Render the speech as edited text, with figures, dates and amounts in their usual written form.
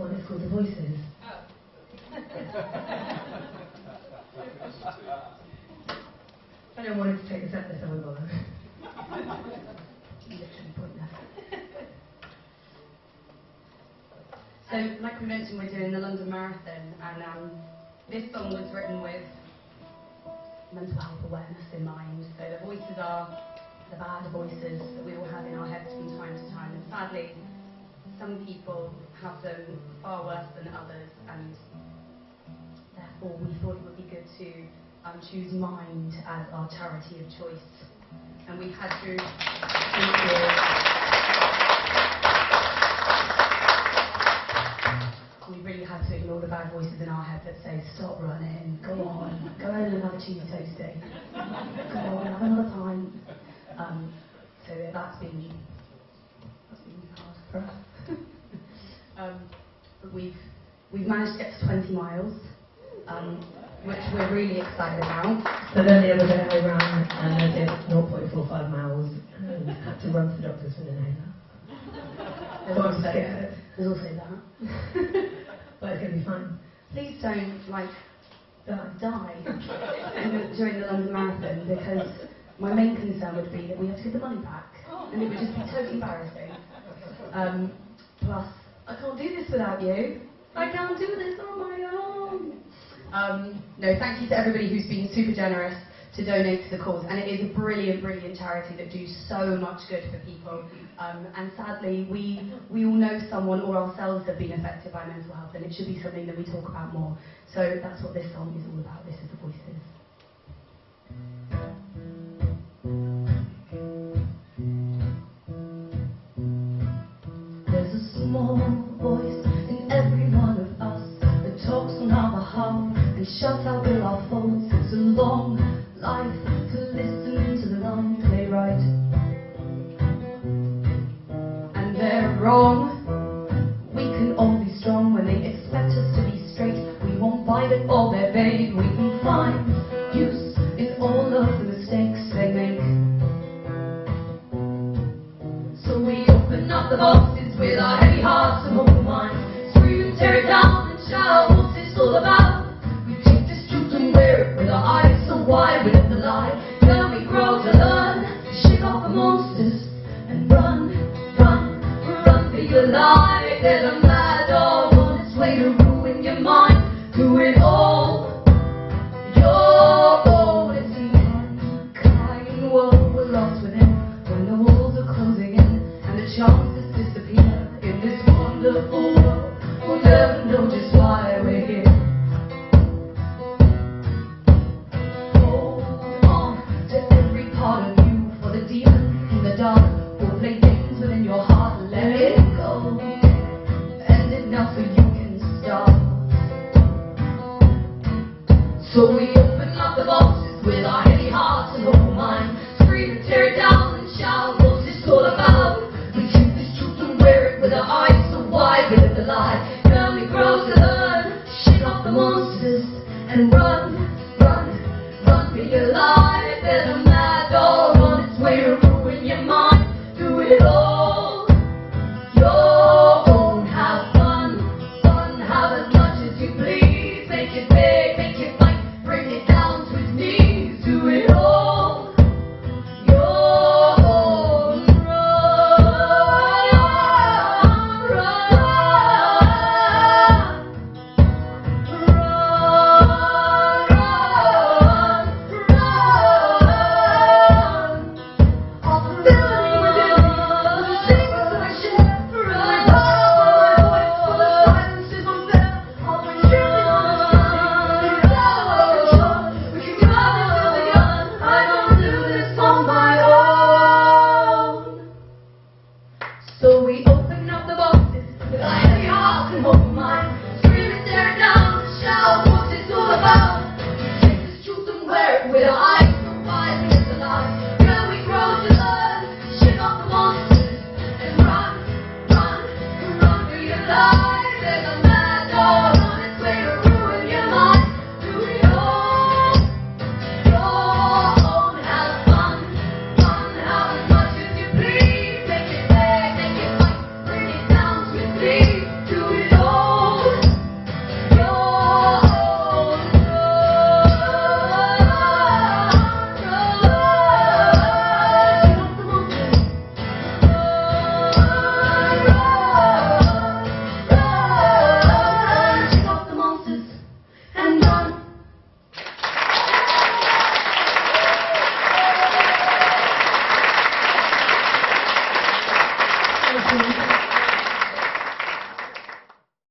one. It's called The Voices. I don't want to take this up, so I won't bother. Literally pointless. So, like we mentioned, we're doing the London Marathon, and this song was written with mental health awareness in mind. So the voices are the bad voices that we all have in our heads from time to time, and sadly, some people have them far worse than others, and therefore we thought it would be good to choose Mind as our charity of choice. And we had to we really had to ignore the bad voices in our head that say, stop running, go on, go home and have a cheese toasty, go on, have another pint. So that's been hard for us. But we've managed to get to 20 miles, which we're really excited about. So then the other day I ran and I did 0.45 miles and had to run to the doctor's with an inhaler. So I'm scared. There's also that. But it's going to be fine. Please don't, die during the London Marathon, because my main concern would be that we have to give the money back, and it would just be totally embarrassing. Plus, I can't do this without you. I can't do this on my own. No, thank you to everybody who's been super generous to donate to the cause, and it is a brilliant, brilliant charity that do so much good for people. And sadly, we all know someone or ourselves have been affected by mental health, and it should be something that we talk about more. So that's what this song is all about. This is The Voices. There's a small voice in every one of us that talks on our behalf and shuts out all our faults. It's a long life to listen to the long playwright. And they're wrong. We can all be strong when they expect us to be straight. We won't bite at all their bait. We can find use in all of the mistakes they make. So we open up the boxes with our heavy hearts and open minds. Scream, tear it down and shout, what's this all about? We take this truth and wear it with our eyes so wide, with the light. Then we grow to learn to shake off the monsters and run for your life. There's a mad dog on its way to ruin your mind. Do it all, your own. It's an unkind world we're lost within, when the walls are closing in and the chances disappear. In this wonderful world, we'll never know just why we're here. Hold on to every part of you, for the demon in the dark will play games within your heart. Let it go, end it now so you can start. So we